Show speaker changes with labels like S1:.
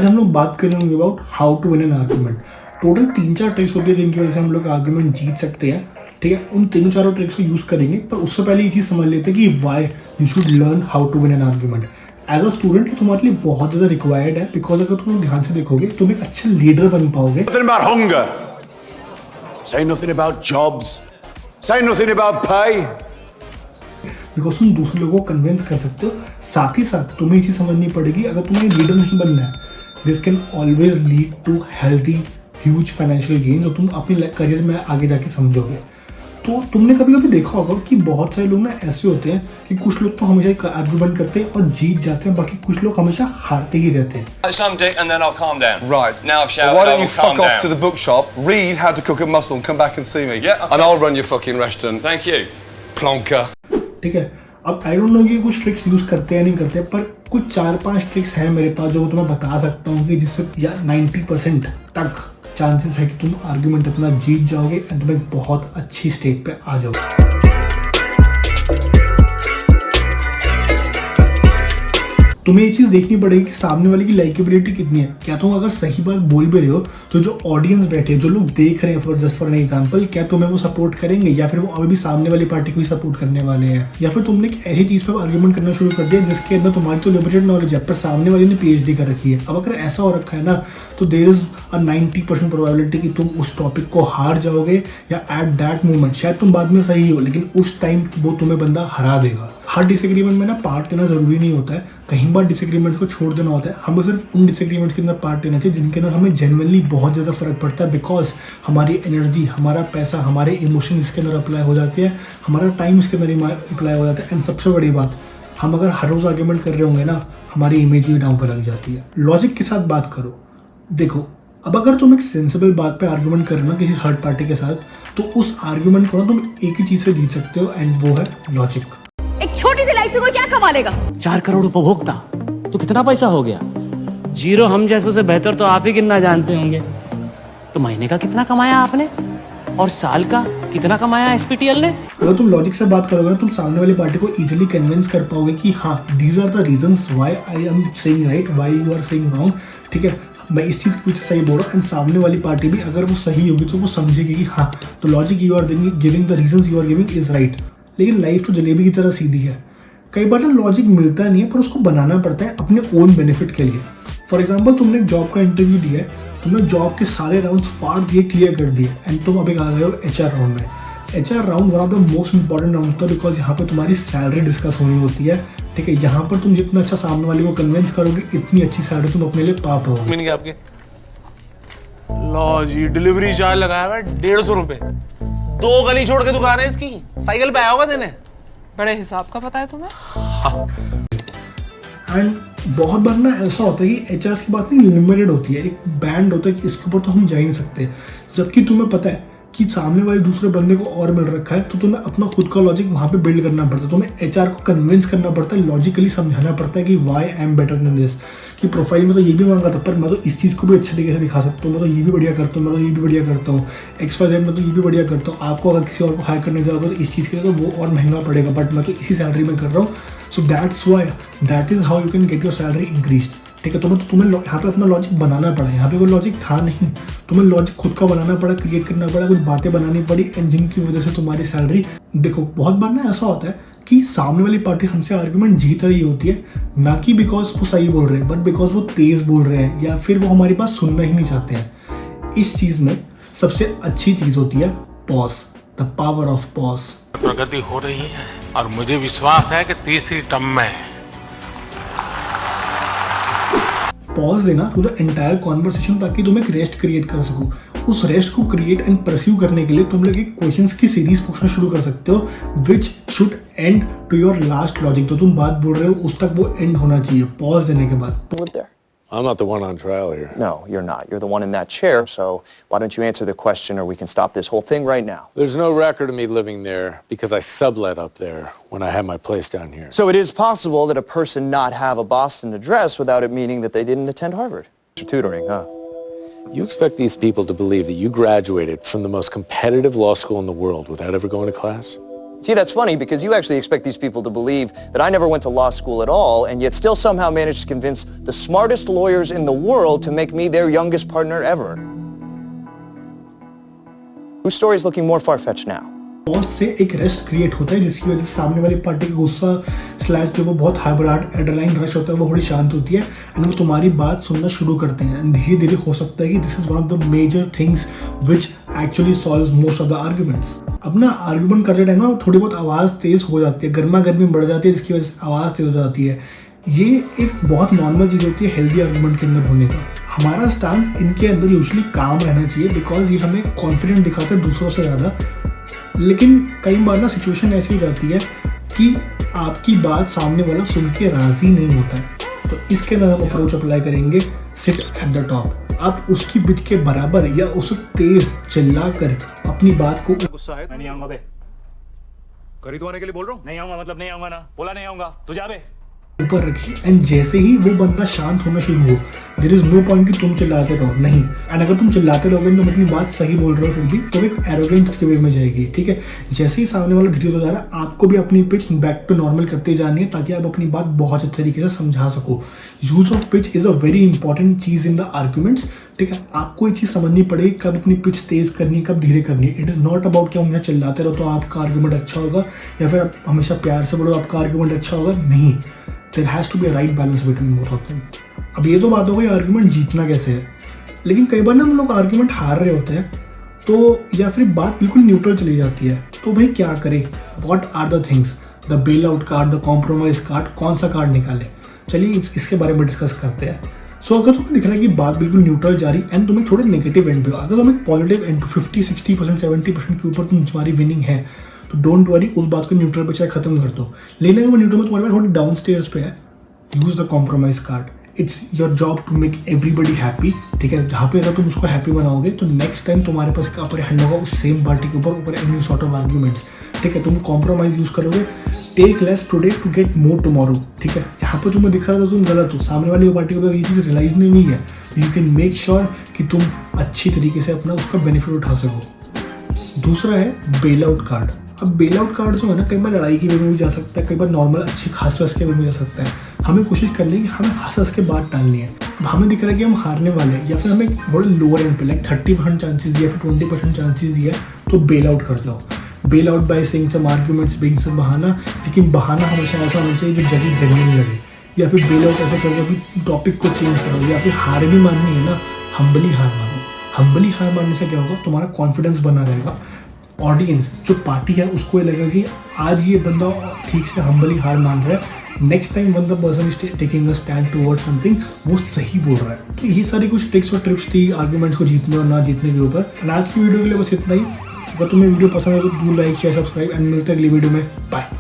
S1: आज हम लोग बात करेंगे about how to win an argument. Total 3-4 tricks होती है जिनकी वजह से हम लोग आर्ग्यूमेंट जीत सकते हैं, ठीक है। उन तीनों चारों ट्रिक्स को यूज़ करेंगे, पर उससे पहले ये चीज़ समझ लेते हैं कि why you should learn how to win an argument. As a student ये तुम्हारे लिए बहुत ज़्यादा रिक्वायर्ड है, बिकॉज अगर तुम ध्यान से देखोगे तुम एक अच्छे लीडर बन पाओगे।
S2: Nothing about hunger. Say nothing about jobs. Say nothing about pay.
S1: Because तुम दूसरे लोगों को कन्विंस कर सकते हो। साथ ही साथ तुम्हें ये चीज़ समझनी पड़ेगी, अगर तुम्हें लीडर नहीं बनना है, this can always lead to healthy huge financial gains, और तुम अपने करियर में आगे जाके समझोगे। तो तुमने कभी कभी देखा होगा कि बहुत सारे लोग ना ऐसे होते हैं कि कुछ लोग तो हमेशा आर्ग्यूमेंट करते हैं और जीत जाते हैं, बाकी कुछ लोग हमेशा हारते ही रहते हैं।
S3: Some dick and then I'll calm down.
S2: Right.
S3: Now I've shouted,
S2: Well, why don't you
S3: calm
S2: fuck off
S3: down.
S2: to the bookshop, read how to cook a mussel, and come back and see me.
S3: Yeah, okay.
S2: And I'll run your fucking restaurant.
S3: Thank you.
S2: Plonker.
S1: ठीक है, अब I don't know कि कुछ tricks use करते हैं या नहीं करते, पर कुछ 4-5 ट्रिक्स हैं मेरे पास जो मैं तुम्हें बता सकता हूँ कि जिससे या 90% तक चांसेस है कि तुम आर्ग्यूमेंट अपना जीत जाओगे एंड तुम एक बहुत अच्छी स्टेट पे आ जाओगे। तुम्हें ये चीज़ देखनी पड़ेगी कि सामने वाले की लाइकेबिलिटी कितनी है। क्या तुम अगर सही बात बोल भी रहे हो तो जो ऑडियंस बैठे जो लोग देख रहे हैं जस्ट फॉर एन एग्जांपल, क्या तुम्हें वो सपोर्ट करेंगे या फिर वो अभी भी सामने वाली पार्टी को ही सपोर्ट करने वाले हैं, या फिर तुमने एक ऐसी चीज़ पर आर्ग्यूमेंट करना शुरू कर दिया जिसके अंदर तुम्हारी तो लिमिटेड नॉलेज है पर सामने वाले ने PhD कर रखी है। अब अगर ऐसा हो रखा है ना, तो देयर इज अ 90% प्रोबेबिलिटी कि तुम उस टॉपिक को हार जाओगे, या एट दैट मोमेंट शायद तुम बाद में सही हो लेकिन उस टाइम वो तुम्हें बंदा हरा देगा। हर डिसएग्रीमेंट में ना पार्ट लेना जरूरी नहीं होता है, कहीं बार डिसएग्रीमेंट को छोड़ देना होता है। हमें सिर्फ उन डिसएग्रीमेंट के अंदर पार्ट लेना चाहिए जिनके अंदर हमें जेन्युइनली बहुत ज़्यादा फर्क पड़ता है, बिकॉज हमारी एनर्जी, हमारा पैसा, हमारे इमोशन इसके अंदर अप्लाई हो जाते हैं, हमारा टाइम इसके अंदर अप्लाई हो जाता है। एंड सबसे बड़ी बात, हम अगर हर रोज़ आर्ग्यूमेंट कर रहे होंगे ना, हमारी इमेज भी डाउन पर लग जाती है। लॉजिक के साथ बात करो। देखो, अब अगर तुम एक सेंसिबल बात पे आर्ग्यूमेंट कर रहे हो किसी थर्ड पार्टी के साथ, तो उस आर्ग्यूमेंट को ना तुम एक ही चीज़ से जीत सकते हो, एंड वो है लॉजिक।
S4: एक छोटी सी लाइफ से कोई क्या कमा लेगा?
S5: 4 करोड़ उपभोक्ता तो कितना पैसा हो गया? जीरो हम जैसों से बेहतर तो आप ही कितना जानते होंगे। तो महीने का कितना कमाया आपने, और साल का कितना कमाया SPTL ने?
S1: अगर तुम लॉजिक से बात करोगे ना, तुम सामने वाली पार्टी को इजीली कन्विंस कर पाओगे कि हाँ, these are the reasons why I am saying right, why you are saying wrong. ठीक है, मैं इस चीज़ के पीछे सही बोल रहा हूँ, एंड सामने वाली पार्टी भी अगर वो सही होगी तो वो समझेगी कि हाँ, तो logic you are giving, the reasons you are giving is right. लेकिन लाइफ तो जलेबी की तरह सीधी है, कई बार ना लॉजिक मिलता नहीं है, पर उसको बनाना पड़ता है अपने ओन बेनिफिट के लिए। फॉर एग्जाम्पल, तुमने एक जॉब का इंटरव्यू दिया है, तुमने जॉब के सारे राउंड्स फाड़ दिए, क्लियर कर दिए, एंड तुम अभी आ गए हो HR राउंड में। HR round one of the most important round होता है, बिकॉज यहाँ पर तुम्हारी सैलरी डिस्कस होनी होती है। ठीक है, यहाँ पर तुम जितना अच्छा सामने वाले को कन्विंस करोगे, इतनी अच्छी सैलरी तुम अपने लिए पा पाओगे।
S6: मीनिंग आपके लो जी, डिलीवरी चार्ज लगाया हुआ 150 रुपए, 2 गली छोड़ के दुकान है इसकी, साइकिल पे आया होगा देने।
S4: बड़े हिसाब का पता है तुम्हें?
S1: एंड बहुत बार ना ऐसा होता है कि HRs की बात नहीं लिमिटेड होती है, एक बैंड होता है कि इसके ऊपर तो हम जा ही नहीं सकते, जबकि तुम्हें पता है कि सामने वाले दूसरे बंदे को और मिल रखा है, तो तुम्हें अपना खुद का लॉजिक वहाँ पे बिल्ड करना पड़ता है। तुम्हें HR को कन्विंस करना पड़ता है, लॉजिकली समझाना पड़ता है कि why I am better than this, कि प्रोफाइल में तो ये भी मांगा था पर मैं तो इस चीज़ को भी अच्छे तरीके से दिखा सकता हूँ, मैं तो ये भी बढ़िया करता हूँ, मैं तो ये भी बढ़िया करता हूँ, XYZ में तो ये भी बढ़िया करता हूँ। आपको अगर किसी और को हायर करने जाओगे तो इस चीज़ के लिए तो वो और महंगा पड़ेगा, बट मैं तो इसी सैलरी में कर रहा हूँ। So that's why, that is how you can get your salary increase. ठीक है, तुम्हें यहाँ पे अपना लॉजिक बनाना पड़ा, यहाँ पे कोई लॉजिक था नहीं, तुम्हें लॉजिक खुद का बनाना पड़ा, क्रिएट करना पड़ा, कुछ बातें बनानी पड़ी, एंड जिनकी वजह से तुम्हारी सैलरी। देखो, बहुत बार ना ऐसा होता है कि सामने वाली पार्टी हमसे आर्ग्यूमेंट जीत रही होती है, ना कि बिकॉज वो सही बोल रहे हैं, बट बिकॉज वो तेज बोल रहे हैं, या फिर वो हमारी बात सुनना ही नहीं चाहते हैं। इस चीज़ में सबसे अच्छी चीज़ होती है pause, the power of pause.
S7: प्रगति हो रही है और मुझे विश्वास है कि तीसरी टर्म में
S1: पॉज देना थ्रू द एंटायर कॉन्वर्सेशन, ताकि तुम एक रेस्ट क्रिएट कर सको। उस रेस्ट को क्रिएट एंड परस्यू करने के लिए तुम लोग एक क्वेश्चंस की सीरीज पूछना शुरू कर सकते हो, which should end to your last logic. तो तुम बात बोल रहे हो उस तक वो एंड होना चाहिए पॉज देने के बाद।
S2: I'm not the one on trial here.
S8: No, you're not. You're the one in that chair, so why don't you answer the question or we can stop this whole thing right now.
S2: There's no record of me living there because I sublet up there when I had my place down here.
S8: So it is possible that a person not have a Boston address without it meaning that they didn't attend Harvard. Tutoring, huh?
S2: You expect these people to believe that you graduated from the most competitive law school in the world without ever going to class?
S8: See, that's funny because you actually expect these people to believe that I never went to law school at all and yet still somehow managed to convince the smartest lawyers in the world to make me their youngest partner ever. Whose story is looking more far-fetched now?
S1: Boss से एक rest create होता है जिसकी वजह से सामने वाली party का गुस्सा स्लैश जो वो बहुत हाइबराट एड्रेनालाइन रश होता है वो थोड़ी शांत होती है एंड वो तुम्हारी बात सुनना शुरू करते हैं एंड धीरे धीरे हो सकता है कि this is one of the major things which actually solves most of the arguments. अब ना आर्ग्यूमेंट करते टाइम ना थोड़ी बहुत आवाज़ तेज़ हो जाती है, गर्मा गर्मी बढ़ जाती है जिसकी वजह से आवाज़ तेज़ हो जाती है। ये एक बहुत नॉर्मल चीज़ होती है हेल्दी आर्ग्यूमेंट के अंदर होने का। हमारा स्टांस इनके अंदर यूजुअली काम रहना चाहिए बिकॉज ये हमें कॉन्फिडेंट दिखाता है दूसरों से ज़्यादा। लेकिन कई बार ना सिचुएशन ऐसी हो जाती है कि आपकी बात सामने वाला सुन के राजी नहीं होता है, तो इसके अंदर हम अप्रोच अप्लाई करेंगे सिट एट द टॉप। आप उसकी बिट के बराबर या उसे तेज चिल्लाकर अपनी बात को
S9: गुस्सा है?
S5: नहीं आऊंगा बे,
S9: खरीदवाने के लिए बोल रहा हूँ।
S5: नहीं आऊंगा मतलब नहीं आऊंगा ना, बोला नहीं आऊंगा, तू जा बे।
S1: ऊपर रखिए एंड जैसे ही वो बंदा शांत होना शुरू हो देयर इज नो पॉइंट कि तुम चिल्लाते रहो, नहीं। एंड अगर तुम चिल्लाते रहोगे तुम अपनी बात सही बोल रहे हो फिर भी तो एक एरोगेंस के वे में जाएगी, ठीक है। जैसे ही सामने वाला धीरे हो जा रहा है आपको भी अपनी पिच बैक टू नॉर्मल करते जानी है ताकि आप अपनी बात बहुत अच्छे तरीके से समझा सको। Use of pitch is a very important चीज इन द आर्ग्यूमेंट्स, ठीक है। आपको ये चीज़ समझनी पड़ेगी कब अपनी पिच तेज़ करनी कब धीरे करनी। इट इज़ नॉट अबाउट कि हम यहाँ चिल्लाते रहो तो आपका आर्ग्यूमेंट अच्छा होगा या फिर आप हमेशा प्यार से बोलो आपका आर्ग्यूमेंट अच्छा होगा, नहीं। There has to be a right balance between both of them. अब ये तो बात हो गई आर्ग्यूमेंट जीतना कैसे है, लेकिन कई बार ना हम लोग आर्ग्यूमेंट हार रहे होते हैं तो या फिर बात बिल्कुल न्यूट्रल चली जाती है, तो भाई क्या करें, what are the things, the bail out card, the compromise card, कौन सा कार्ड निकालें। चलिए इसके बारे में डिस्कस करते हैं। सो अगर तुम्हें दिख रहा है कि बात बिल्कुल न्यूट्रल जा रही एंड तुम्हें थोड़े नेगेटिव एंड पे हो, अगर तुम्हें पॉजिटिव एंड 50-60% 70% के ऊपर तुम्हारी विनिंग है तो डोंट वरी, उस बात को न्यूट्रल पे चाहे खत्म कर दो। लेकिन अगर वो न्यूट्रल में तुम्हारे पास थोड़ी डाउन स्टेयर्स पे है, use the compromise card. It's your job to make everybody happy, ठीक है। जहाँ पे अगर तुम उसको हैप्पी बनाओगे तो नेक्स्ट टाइम तुम्हारे पास एक अपर हैंड होगा उस सेम पार्टी के ऊपर एनी सॉर्ट ऑफ आर्ग्यूमेंट्स, ठीक है। तुम कॉम्प्रोमाइज यूज करोगे, take less today to get more tomorrow, ठीक है। जहाँ पर तुम्हें दिख रहा था तुम गलत हो, सामने वाली पार्टी को ये चीज़ रियलाइज नहीं हुई है, यू कैन मेक श्योर कि तुम अच्छी तरीके से अपना उसका बेनिफिट उठा सको। दूसरा है बेल आउट कार्ड। अब बेल आउट कार्ड जो है ना कई बार लड़ाई के वे में भी जा सकता है, कई बार नॉर्मल अच्छी खास रस के वे में जा सकता है। हमें कोशिश करनी है कि हमें हंस के बात डालनी है। अब हमें दिख रहा है कि हम हारने वाले हैं या फिर हमें थोड़े लोअर एंड पे लाइक 30% चांसेस दिया फिर 20% चांसेस दिया तो बेल आउट कर जाओ। Bail out by saying some arguments, being some बहाना, लेकिन बहाना हमेशा ऐसा होना चाहिए जो जगह जेन्युइन लगे। या फिर बेल आउट ऐसे करो कि टॉपिक को चेंज करो, या फिर हार भी माननी है ना हम्बली हार मानो। हम्बली हार मानने से क्या होगा, तुम्हारा कॉन्फिडेंस बना रहेगा। ऑडियंस जो पार्टी है उसको ये लगेगा कि आज ये बंदा ठीक से हम्बली हार मान रहा है, next time one the person is taking a stand towards something, वो सही बोल रहा है। तो ये सारी कुछ ट्रिक्स और ट्रिप्स थी आर्ग्यूमेंट्स को जीतने और ना जीतने के ऊपर। आज की वीडियो के लिए बस इतना ही। अगर तुम्हें वीडियो पसंद है तो do like share subscribe and मिलते हैं अगली वीडियो में। बाय।